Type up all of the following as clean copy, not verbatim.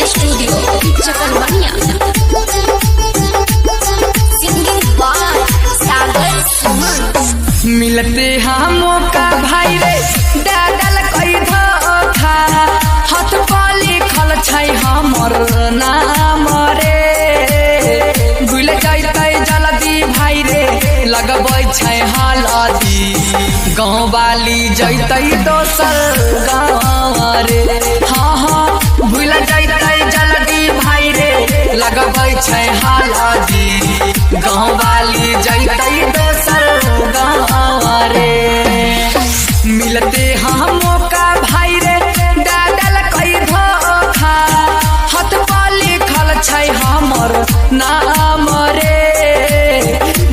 Studio चकरबनिया। Singing by सागर सुमन। मिलते हम का भाई रे डाडल कई धोखा हाथ पर लिखल छै हमर नाम रे। भूल जैतै जल्दी भाई रे लगबै छै हल्दी गाँव वाली जैतै दोसर गाँव रे। हाँ हाँ भूल जैतै जल्दी भाई रे लगबै छै हल्दी गाँव वाली जैतै दोसर गाँव रे। मिलते हम का भाई रे डाडल कई धोखा हाथ पर लिखल छै हमर नाम रे।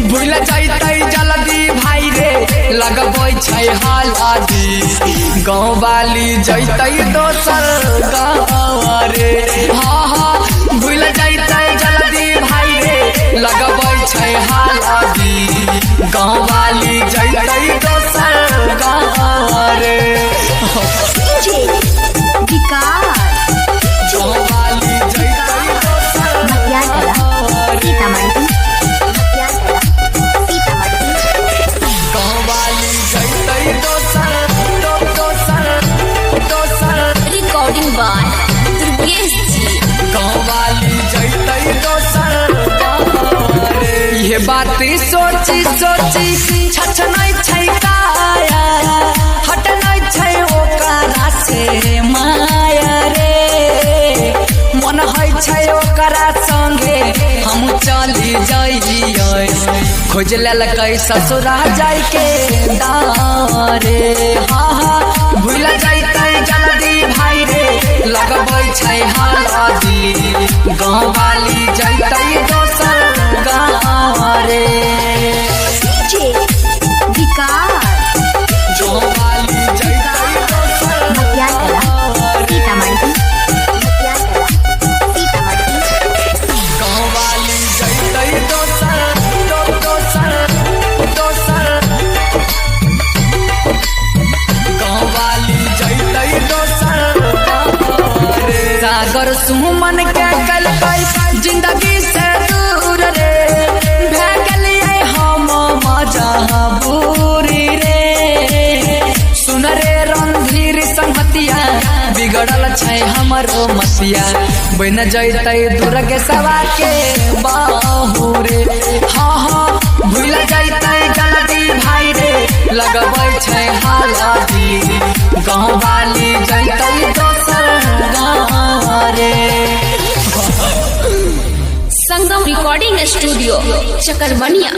भूल जैतै जल्दी भाई रे लगबै छै हल्दी गाँव वाली जैतै दोसर गाँव रे। हाँ हाँ भूल जैतै जल्दी भाई रे लगबै छै हल्दी गाँव वाली जैतै दोसर गाँव रे। गाँव वाली जैतै दोसर गाँव वाली जैतै दोसर रिकॉर्डिंग बाय दुर्गेश जी। गाँव वाली जैतै दोसर गाँव रे। ये बात सोची सोची छछनै छै काया हटनै छै ओकरा से माया रे। मन है छै ओकरा संगे हम चली जाइए खोज लेलकै ससुरा जाय के दारे। हाँ हाँ भूल जैतै जल्दी भाई रे लगबै छै हल्दी गाँव वाली जैतै दोसर गाँव रे। गाँव वाली जैतै दोसर गाँव रे। गाँव वाली जैतै दोसर गाँव वाली जैतै दोसर गाँव रे। सागर सुमन के कलकै जिंदगी से दूर रे भै गेलियै हम मजबूरी रे। सुन रे रणधीर संगतिया बिगड़ल छै हमरो मसिया बन जैतै दुर्गेशवा के बाहू रे। हाँ हाँ भूल जैतै जल्दी भाई रे लगबै छै हल्दी गाँव वाली जैतै दोसर गाँव रे। संगम रिकॉर्डिंग स्टूडियो चकरबनिया।